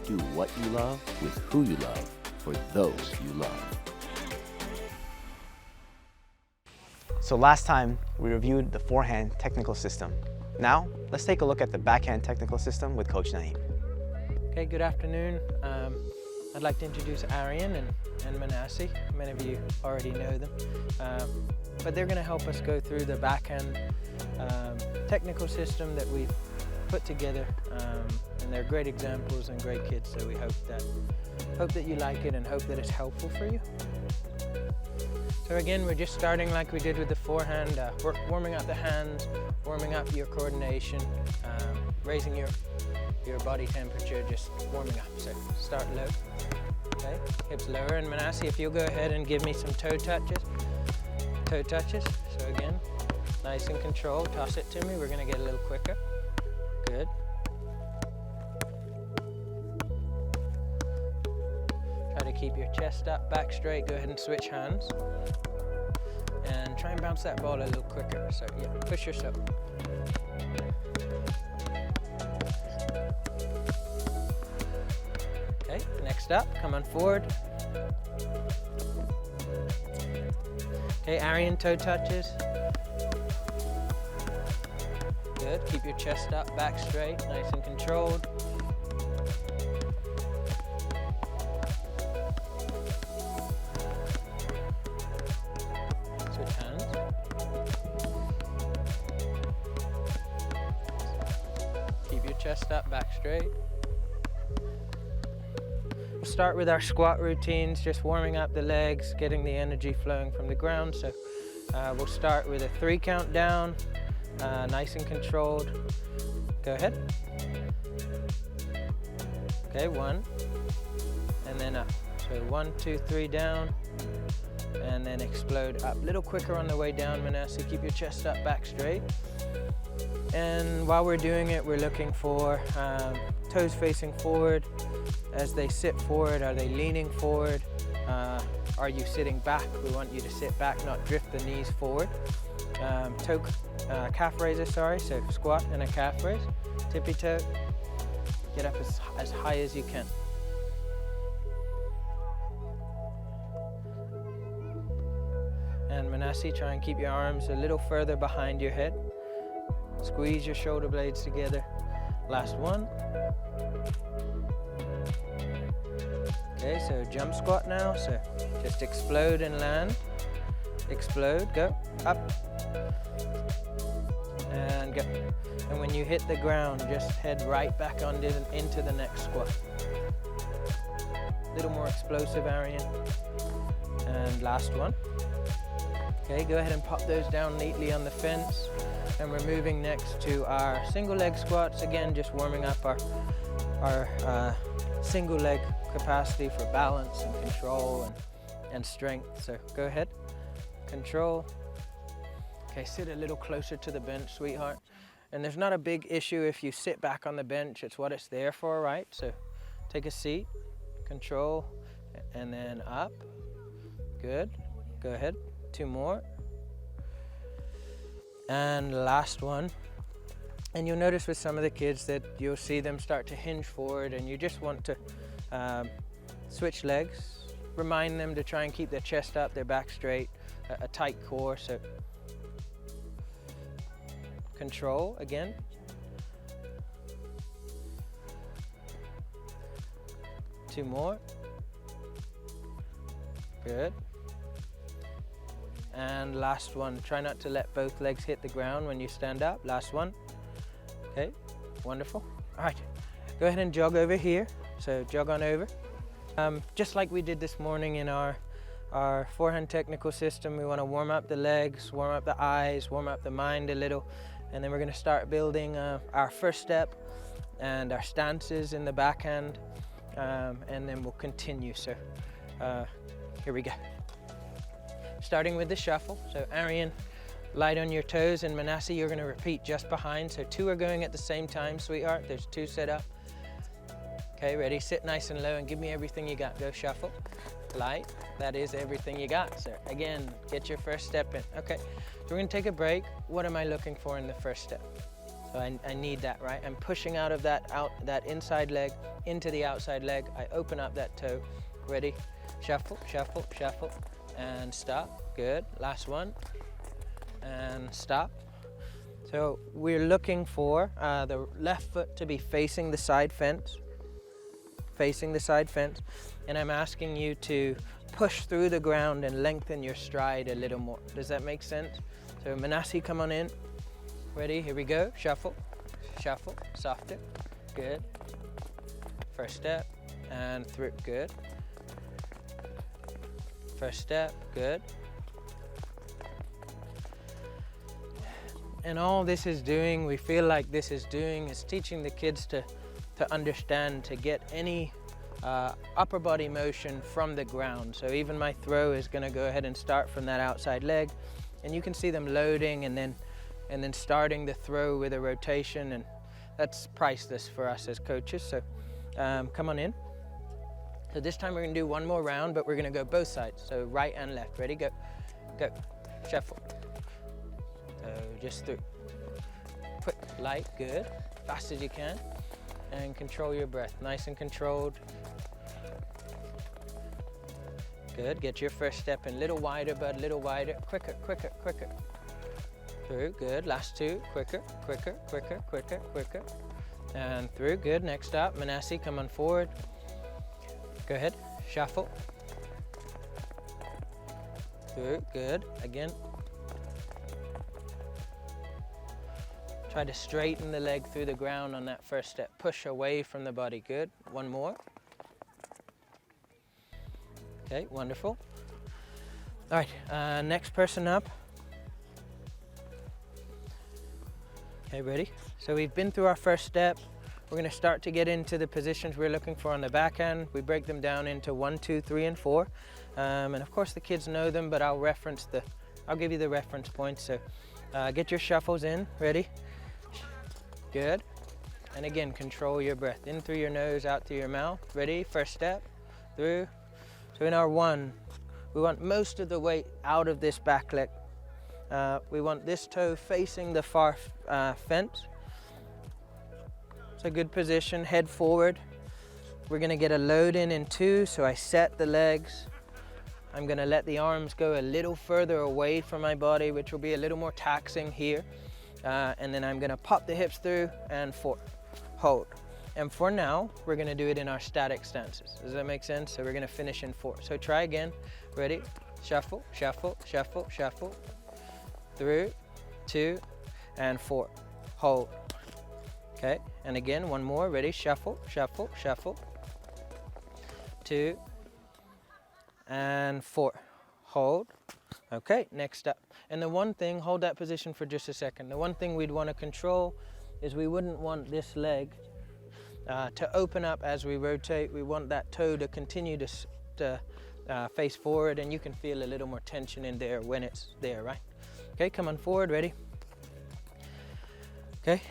Do what you love with who you love for those you love. So last time we reviewed the forehand technical system. Now let's take a look at the backhand technical system with Coach Naeem. Okay, good afternoon. I'd like to introduce Aryan and Manassi. Many of you already know them. But they're going to help us go through the backhand technical system that we've put together. And they're great examples and great kids, so we hope that you like it and hope that it's helpful for you. So again, we're just starting like we did with the forehand, warming up the hands, warming up your coordination, raising your body temperature, just warming up. So start low, okay, hips lower, and Manassi, if you'll go ahead and give me some toe touches. Toe touches, so again, nice and controlled, toss it to me, we're gonna get a little quicker. Good. Try to keep your chest up, back straight, go ahead and switch hands. And try and bounce that ball a little quicker, so yeah, push yourself. Okay, next up, come on forward. Okay, Aryan toe touches. Good, keep your chest up, back straight, nice and controlled. Switch hands. Keep your chest up, back straight. We'll start with our squat routines, just warming up the legs, getting the energy flowing from the ground. So we'll start with a 3 count down, nice and controlled. Go ahead. Okay, 1, and then up. So 1, 2, 3 down, and then explode up. A little quicker on the way down, Manassi. Keep your chest up, back straight. And while we're doing it, we're looking for toes facing forward. As they sit forward, are they leaning forward? Are you sitting back? We want you to sit back, not drift the knees forward. Calf raiser, sorry, so squat and a calf raise. Tippy toe, get up as high as you can. And Manassi, try and keep your arms a little further behind your head. Squeeze your shoulder blades together. Last one. Okay, so jump squat now, so just explode and land. Explode, go, up, and go. And when you hit the ground, just head right back into the next squat. A little more explosive, Aryan. And last one. Okay, go ahead and pop those down neatly on the fence. And we're moving next to our single leg squats. Again, just warming up our single leg capacity for balance and control and strength. So go ahead, control. Okay, sit a little closer to the bench, sweetheart. And there's not a big issue if you sit back on the bench. It's what it's there for, right? So take a seat, control, and then up. Good, go ahead, 2 more. And last one. And you'll notice with some of the kids that you'll see them start to hinge forward, and you just want to switch legs. Remind them to try and keep their chest up, their back straight, a tight core. So control again. Two more. Good. And last one. Try not to let both legs hit the ground when you stand up. Last one. Okay, wonderful. All right, go ahead and jog over here. So jog on over. Just like we did this morning in our forehand technical system, we want to warm up the legs, warm up the eyes, warm up the mind a little, and then we're going to start building our first step and our stances in the backhand, and then we'll continue. So here we go. Starting with the shuffle. So Aryan, light on your toes, and Manassi, you're going to repeat just behind. So 2 are going at the same time, sweetheart. There's 2 set up. Okay, ready? Sit nice and low and give me everything you got. Go shuffle. Light. That is everything you got, sir. Again, get your first step in. Okay, so we're going to take a break. What am I looking for in the first step? So So I need that, right? I'm pushing out of that inside leg into the outside leg. I open up that toe. Ready? Shuffle, shuffle, shuffle, and stop. Good. Last one. And stop. So we're looking for the left foot to be facing the side fence. Facing the side fence. And I'm asking you to push through the ground and lengthen your stride a little more. Does that make sense? So Manasi, come on in. Ready? Here we go. Shuffle, shuffle, softer. Good. First step and through. Good. First step. Good. And all this is doing, we feel like this is doing, is teaching the kids to understand, to get any upper body motion from the ground. So even my throw is going to go ahead and start from that outside leg, and you can see them loading and then starting the throw with a rotation, and that's priceless for us as coaches. So come on in. So this time we're going to do one more round, but we're going to go both sides. So right and left. Ready? Go. Go. Shuffle. So just through. Quick, light, good. Fast as you can. And control your breath. Nice and controlled. Good. Get your first step in. Little wider, bud. Little wider. Quicker, quicker, quicker. Through. Good. Last two. Quicker, quicker, quicker, quicker, quicker. And through. Good. Next up, Manasi, come on forward. Go ahead. Shuffle. Through. Good. Again. Try to straighten the leg through the ground on that first step. Push away from the body. Good. One more. Okay, wonderful. All right, next person up. Okay, ready? So we've been through our first step. We're going to start to get into the positions we're looking for on the backhand. We break them down into 1, 2, 3, and 4. And of course the kids know them, but I'll give you the reference points. So get your shuffles in. Ready? Good. And again, control your breath. In through your nose, out through your mouth. Ready? First step. Through. So in our 1, we want most of the weight out of this back leg. We want this toe facing the far fence. It's a good position. Head forward. We're going to get a load in 2, so I set the legs. I'm going to let the arms go a little further away from my body, which will be a little more taxing here. And then I'm going to pop the hips through and 4. Hold. And for now, we're going to do it in our static stances. Does that make sense? So we're going to finish in 4. So try again. Ready? Shuffle, shuffle, shuffle, shuffle. Through, 2, and 4. Hold. Okay, and again, one more. Ready? Shuffle, shuffle, shuffle. 2, and 4. Hold. Okay, next up. And the one thing, hold that position for just a second. The one thing we'd want to control is we wouldn't want this leg to open up as we rotate. We want that toe to continue to face forward, and you can feel a little more tension in there when it's there, right? Okay, come on forward, ready? Okay,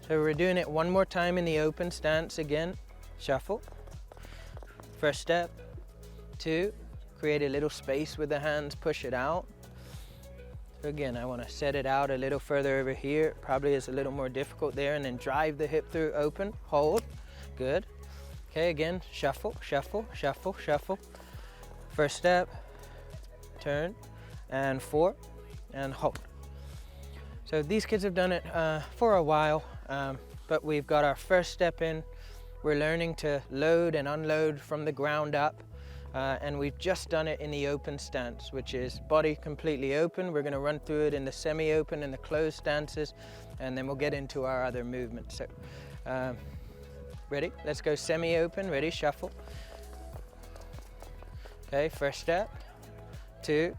so we're doing it one more time in the open stance again. Shuffle. First step, 2, create a little space with the hands, push it out. So again, I want to set it out a little further over here. Probably is a little more difficult there, and then drive the hip through, open, hold. Good. Okay, again, shuffle, shuffle, shuffle, shuffle. First step, turn, and 4, and hold. So these kids have done it for a while, but we've got our first step in. We're learning to load and unload from the ground up, and we've just done it in the open stance, which is body completely open. We're going to run through it in the semi-open and the closed stances, and then we'll get into our other movements. So, ready? Let's go semi-open. Ready? Shuffle. Okay, first step, 2,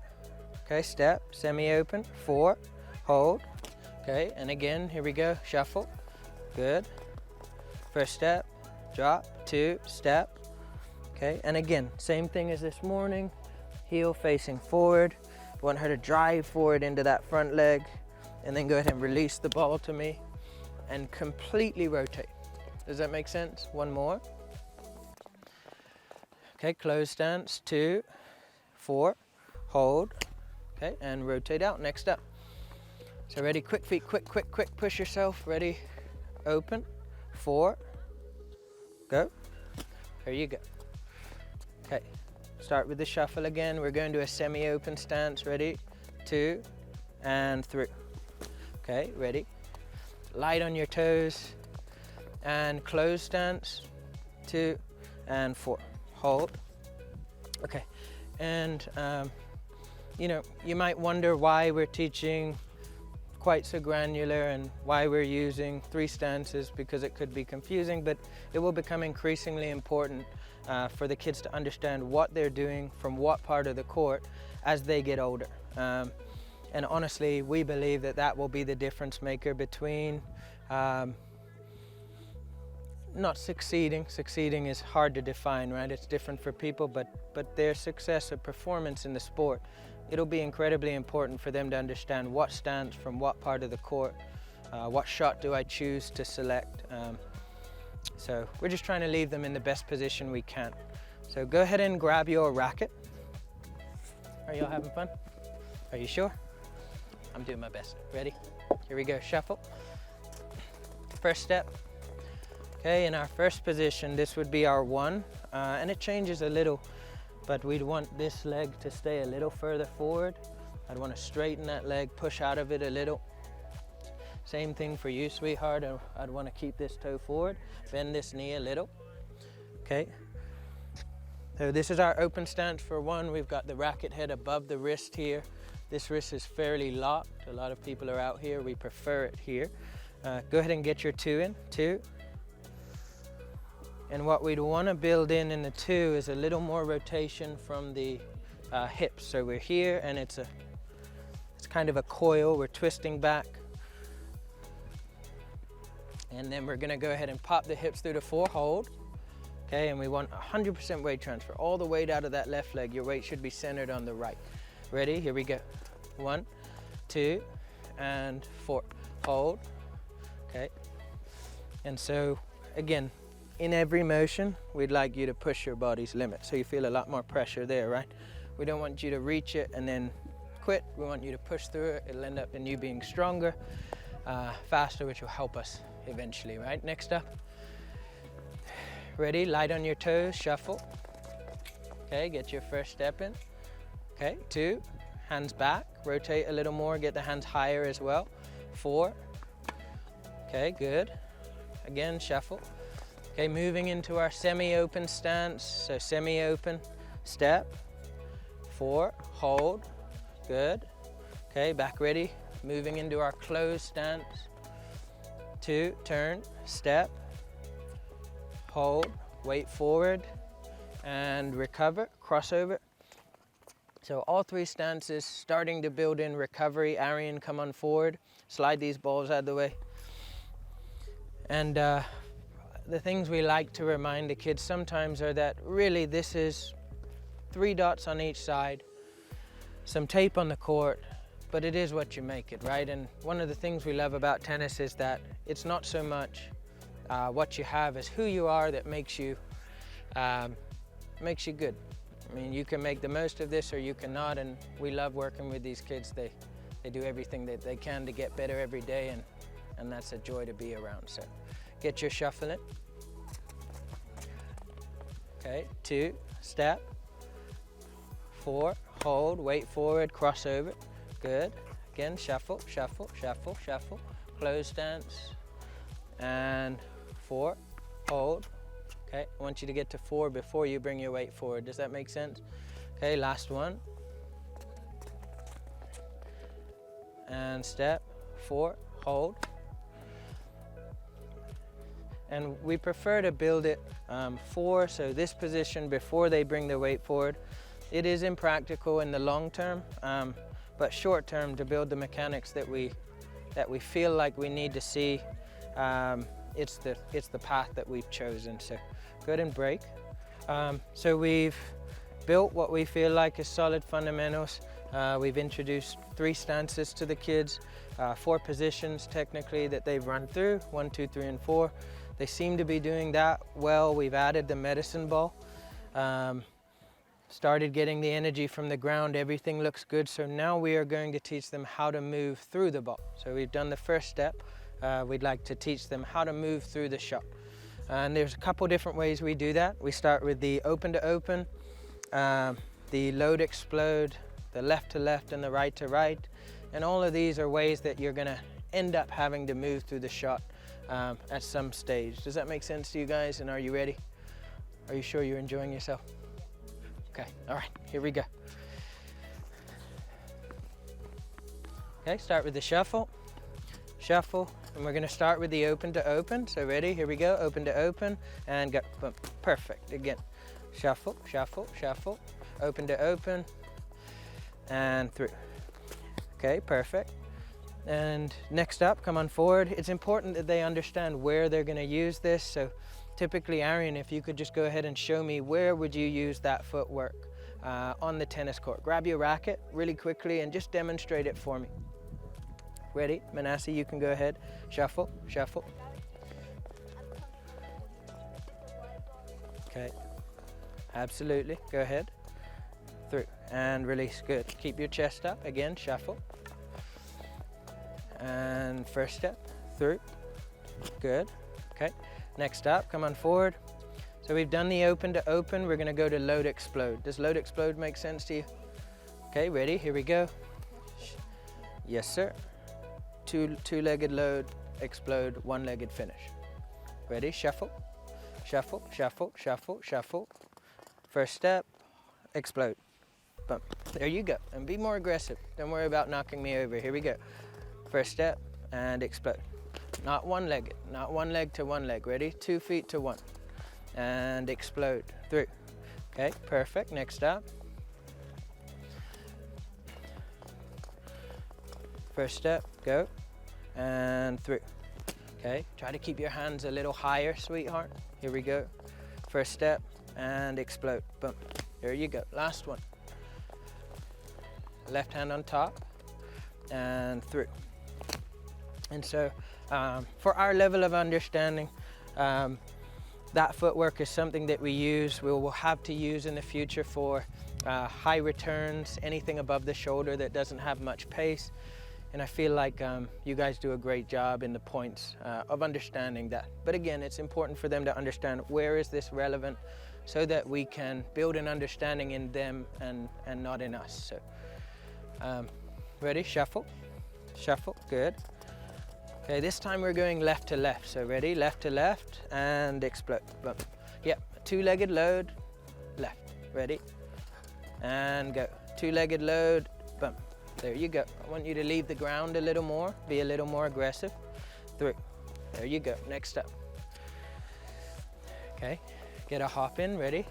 okay, step, semi-open, 4, hold, okay, and again, here we go, shuffle, good, first step, drop, 2, step, okay, and again, same thing as this morning, heel facing forward, want her to drive forward into that front leg, and then go ahead and release the ball to me, and completely rotate. Does that make sense? One more. Okay, closed stance, 2, 4, hold, okay, and rotate out. Next up. So ready, quick feet, quick, quick, quick, push yourself, ready, open, 4, go. There you go. Okay, start with the shuffle again. We're going to a semi-open stance. Ready? 2 and through. Okay, ready? Light on your toes and closed stance. 2 and 4. Hold. Okay, and you know, you might wonder why we're teaching quite so granular and why we're using 3 stances, because it could be confusing, but it will become increasingly important for the kids to understand what they're doing from what part of the court as they get older. And honestly, we believe that that will be the difference maker between not succeeding. Succeeding is hard to define, right? It's different for people, but their success or performance in the sport, it'll be incredibly important for them to understand what stance from what part of the court, what shot do I choose to select. So we're just trying to leave them in the best position we can. So go ahead and grab your racket. Are y'all having fun? Are you sure? I'm doing my best. Ready? Here we go, shuffle. First step. Okay, in our first position, this would be our 1, and it changes a little, but we'd want this leg to stay a little further forward. I'd want to straighten that leg, push out of it a little. Same thing for you, sweetheart. I'd want to keep this toe forward, bend this knee a little. Okay. So this is our open stance for 1. We've got the racket head above the wrist here. This wrist is fairly locked. A lot of people are out here. We prefer it here. Go ahead and get your 2 in. 2. And what we'd want to build in the 2 is a little more rotation from the hips. So we're here, and it's kind of a coil. We're twisting back. And then we're going to go ahead and pop the hips through the 4, hold. Okay, and we want 100% weight transfer. All the weight out of that left leg. Your weight should be centered on the right. Ready? Here we go. 1, 2, and 4. Hold. Okay. And so, again, in every motion, we'd like you to push your body's limit. So you feel a lot more pressure there, right? We don't want you to reach it and then quit. We want you to push through it. It'll end up in you being stronger, faster, which will help us eventually, right? Next up. Ready? Light on your toes, shuffle. Okay, get your first step in. Okay, 2, hands back, rotate a little more, get the hands higher as well. 4, okay, good. Again, shuffle. Okay, moving into our semi-open stance. So semi-open, step, 4, hold, good. Okay, back ready. Moving into our closed stance. 2, turn, step, hold, weight forward, and recover, crossover. So all 3 stances starting to build in recovery. Arian, come on forward. Slide these balls out of the way. And the things we like to remind the kids sometimes are that really this is 3 dots on each side, some tape on the court, but it is what you make it, right? And one of the things we love about tennis is that it's not so much what you have as who you are that makes you good. I mean, you can make the most of this or you cannot, and we love working with these kids. They do everything that they can to get better every day, and that's a joy to be around. So get your shuffle in. Okay, 2, step, 4, hold, weight forward, crossover, good. Again, shuffle, shuffle, shuffle, shuffle, close stance, and 4, hold. Okay, I want you to get to 4 before you bring your weight forward. Does that make sense? Okay, last one. And step, 4, hold. And we prefer to build it 4, so this position before they bring their weight forward. It is impractical in the long term, but short term to build the mechanics that we feel like we need to see. It's the path that we've chosen. So go ahead and break. So we've built what we feel like is solid fundamentals. We've introduced 3 stances to the kids, 4 positions technically that they've run through, 1, 2, 3, and 4. They seem to be doing that well. We've added the medicine ball, started getting the energy from the ground. Everything looks good. So now we are going to teach them how to move through the ball. So we've done the first step. we'd like to teach them how to move through the shot. And there's a couple different ways we do that. We start with the open to open, the load explode, the left to left and the right to right. And all of these are ways that you're gonna end up having to move through the shot at some stage. Does that make sense to you guys? And are you ready? Are you sure you're enjoying yourself? Okay, all right, here we go. Okay, start with the shuffle, shuffle, and we're gonna start with the open to open. So ready, here we go, open to open, and go, boom, perfect. Again, shuffle, shuffle, shuffle, open to open, and through. Okay, perfect. And next up, come on forward. It's important that they understand where they're gonna use this. So typically, Arian, if you could just go ahead and show me where would you use that footwork on the tennis court. Grab your racket really quickly and just demonstrate it for me. Ready? Manasseh, you can go ahead. Shuffle, shuffle. Okay, absolutely, go ahead. Through, and release, good. Keep your chest up, again, shuffle. And first step, through, good. Okay, next up, come on forward. So we've done the open to open, we're gonna go to load explode. Does load explode make sense to you? Okay, ready, here we go. Yes, sir. Two-legged load, explode, one-legged finish. Ready, shuffle, shuffle, shuffle, shuffle, shuffle. First step, explode, bump. There you go, and be more aggressive. Don't worry about knocking me over, here we go. First step, and explode. Not one-legged, not one leg to one leg, ready? 2 feet to one, and explode, through. Okay, perfect, next up. First step, go, and through. Okay, try to keep your hands a little higher, sweetheart. Here we go. First step, and explode, boom. There you go, last one. Left hand on top, and through. And so, for our level of understanding, that footwork is something that we use, we will have to use in the future for high returns, anything above the shoulder that doesn't have much pace. And I feel like you guys do a great job in the points of understanding that. But again, it's important for them to understand where is this relevant so that we can build an understanding in them and not in us. So, ready, shuffle, shuffle, good. Okay, this time we're going left to left. So ready, left to left, and explode, boom. Yep, two-legged load, left, ready, and go. Two-legged load, boom. There you go. I want you to leave the ground a little more, be a little more aggressive. Through. There you go. Next up. Okay, get a hop in, ready,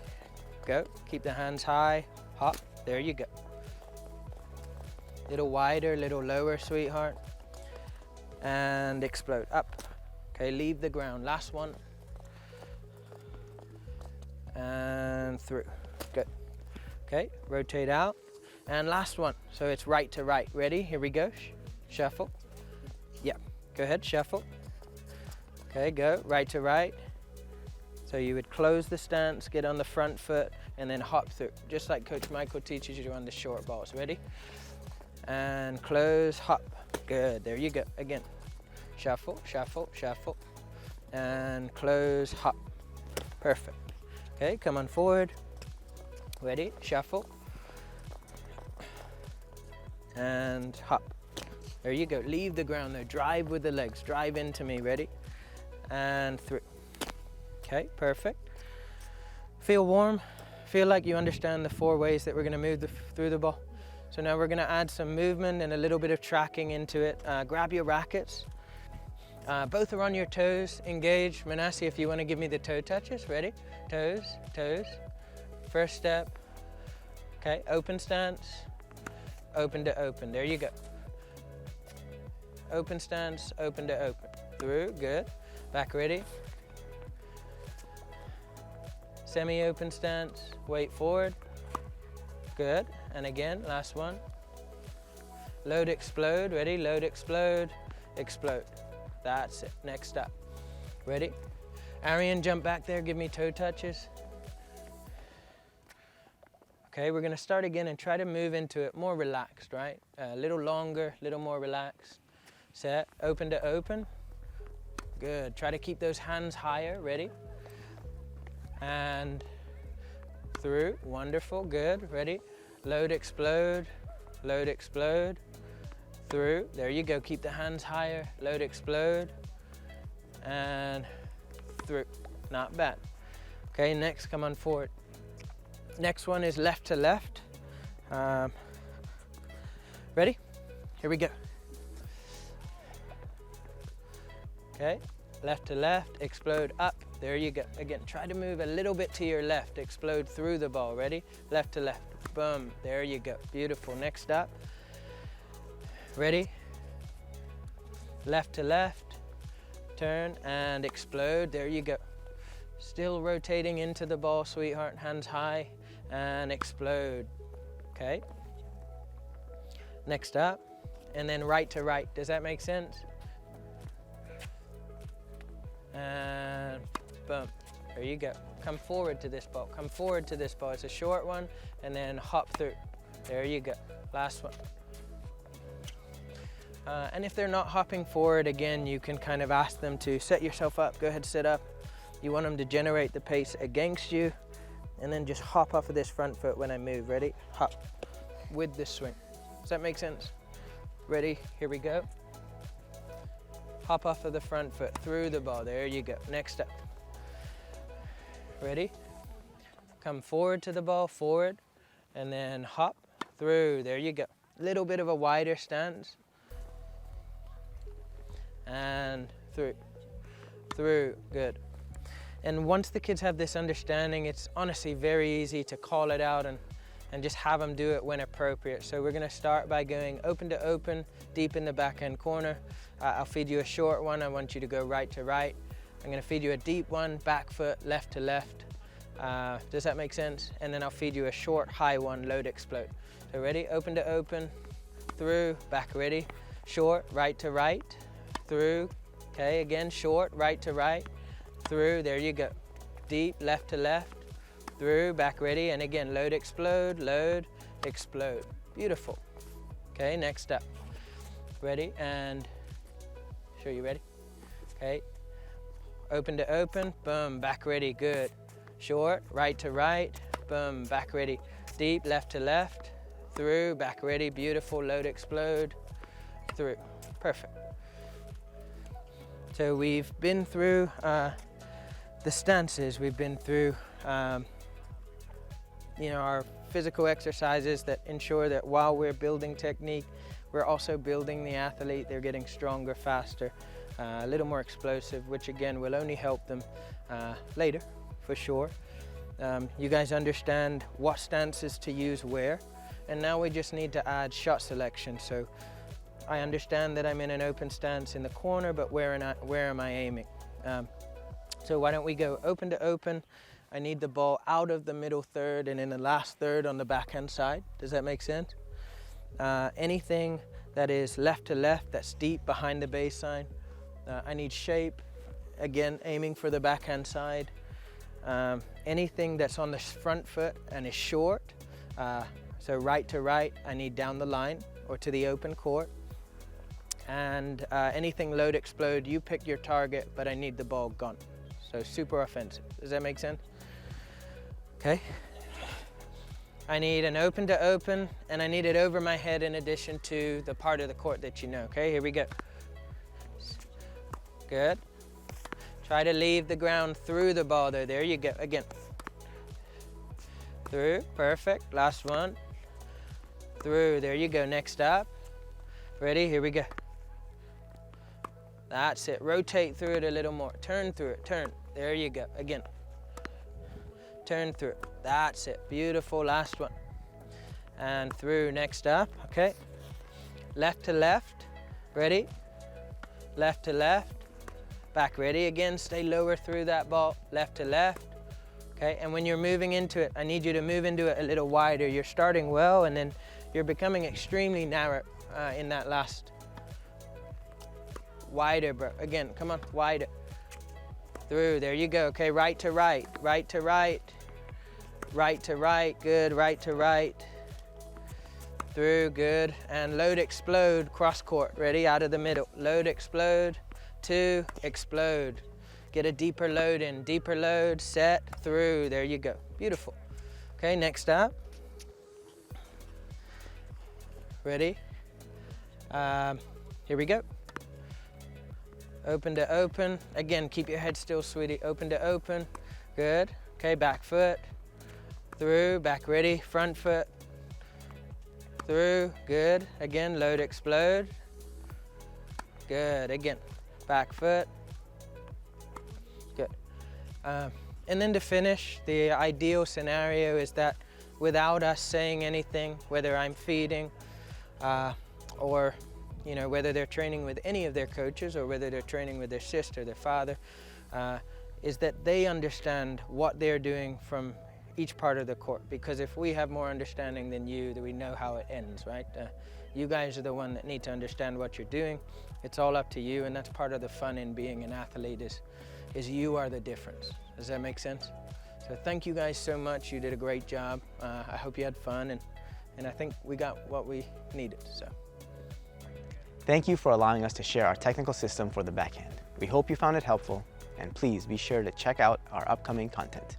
go. Keep the hands high, hop. There you go. Little wider, little lower, sweetheart. And explode, up. Okay, leave the ground. Last one. And through. Good. Okay, rotate out. And last one, so it's right to right. Ready? Here we go. Shuffle. Yeah, go ahead, shuffle. Okay, go, right to right. So you would close the stance, get on the front foot, and then hop through, just like Coach Michael teaches you on the short balls. Ready? And close, hop. Good, there you go. Again, shuffle, shuffle, shuffle, and close, hop. Perfect. Okay, come on forward. Ready? Shuffle. And hop. There you go. Leave the ground there. Drive with the legs. Drive into me. Ready? And through. Okay, perfect. Feel warm. Feel like you understand the 4 ways that we're going to move through the ball. So now we're going to add some movement and a little bit of tracking into it. Grab your rackets. Both are on your toes. Engage. Manasseh, if you want to give me the toe touches. Ready? Toes, toes. First step. Okay, open stance. Open to open. There you go. Open stance, open to open. Through, good. Back ready. Semi-open stance, weight forward. Good. And again, last one. Load, explode. Ready? Load, explode, explode. That's it. Next up. Ready? Arian, jump back there. Give me toe touches. Okay, we're gonna start again and try to move into it more relaxed, right? A little longer, a little more relaxed. Set, open to open, Good. Try to keep those hands higher. Ready? And through. Wonderful. Good. Ready? Load, explode. Load, explode. Through. There you go. Keep the hands higher. Load, explode. And through. Not bad. Okay, next, come on forward. Next one is left to left. Ready? Here we go. Okay, left to left, explode up. There you go. Again, try to move a little bit to your left. Explode through the ball. Ready? Left to left. Boom. There you go. Beautiful. Next up. Ready? Left to left. Turn and explode. There you go. Still rotating into the ball, sweetheart. Hands high and explode. Okay. Next up. And then right to right. Does that make sense? And boom. There you go. Come forward to this ball. Come forward to this ball. It's a short one. And then hop through. There you go. Last one. And if they're not hopping forward, again, you can kind of ask them to set yourself up. Go ahead, sit up. You want them to generate the pace against you. And then just hop off of this front foot when I move. Ready? Hop with this swing. Does that make sense? Ready? Here we go. Hop off of the front foot through the ball. There you go. Next up. Ready? Come forward to the ball, forward, and then hop through. There you go. Little bit of a wider stance. And through. Through. Good. And once the kids have this understanding, it's honestly very easy to call it out and just have them do it when appropriate. So we're gonna start by going open to open, deep in the backhand corner. I'll feed you a short one. I want you to go right to right. I'm gonna feed you a deep one, back foot, left to left. Does that make sense? And then I'll feed you a short, high one, load, explode. So ready, open to open, through, back, ready. Short, right to right, through. Okay, again, short, right to right, through, there you go. Deep, left to left, through, back, ready. And again, load, explode, beautiful. Okay, next up. Ready, and sure you ready? Okay, open to open, boom, back ready, good. Short, right to right, boom, back ready. Deep, left to left, through, back ready, beautiful, load, explode, through, perfect. So we've been through the stances, we've been through our physical exercises that ensure that while we're building technique, we're also building the athlete. They're getting stronger, faster, a little more explosive, which again will only help them later, for sure. You guys understand what stances to use where, and now we just need to add shot selection. So I understand that I'm in an open stance in the corner, but where am I aiming? So why don't we go open to open. I need the ball out of the middle third and in the last third on the backhand side. Does that make sense? Anything that is left to left, that's deep behind the baseline. I need shape, again, aiming for the backhand side. Anything that's on the front foot and is short, so right to right, I need down the line or to the open court. And anything load, explode, you pick your target, but I need the ball gone. So super offensive. Does that make sense? Okay. I need an open to open, and I need it over my head in addition to the part of the court that you know. Okay, here we go. Good. Try to leave the ground through the ball though. There you go. Again. Through. Perfect. Last one. Through. There you go. Next up. Ready? Here we go. That's it. Rotate through it a little more. Turn through it. Turn. There you go. Again. Turn through it. That's it. Beautiful. Last one. And through. Next up. Okay. Left to left. Ready? Left to left. Back. Ready? Again. Stay lower through that ball. Left to left. Okay. And when you're moving into it, I need you to move into it a little wider. You're starting well, and then you're becoming extremely narrow in that last. Wider, bro. Again, come on. Wider. Through. There you go. Okay. Right to right. Right to right. Right to right. Good. Right to right. Through. Good. And load, explode, cross court. Ready? Out of the middle. Load, explode. 2, explode. Get a deeper load in, deeper load, set, through, there you go. Beautiful. Okay, next up. Ready? Here we go. Open to open. Again, keep your head still, sweetie. Open to open. Good. Okay, back foot. Through, back ready. Front foot. Through, good. Again, load, explode. Good, again. Back foot. Good. And then to finish, the ideal scenario is that without us saying anything, whether I'm feeding or whether they're training with any of their coaches or whether they're training with their sister, their father, is that they understand what they're doing from each part of the court. Because if we have more understanding than you, then we know how it ends, right? You guys are the one that need to understand what you're doing. It's all up to you, and that's part of the fun in being an athlete is you are the difference. Does that make sense? So thank you guys so much. You did a great job. I hope you had fun, and I think we got what we needed. So. Thank you for allowing us to share our technical system for the backhand. We hope you found it helpful, and please be sure to check out our upcoming content.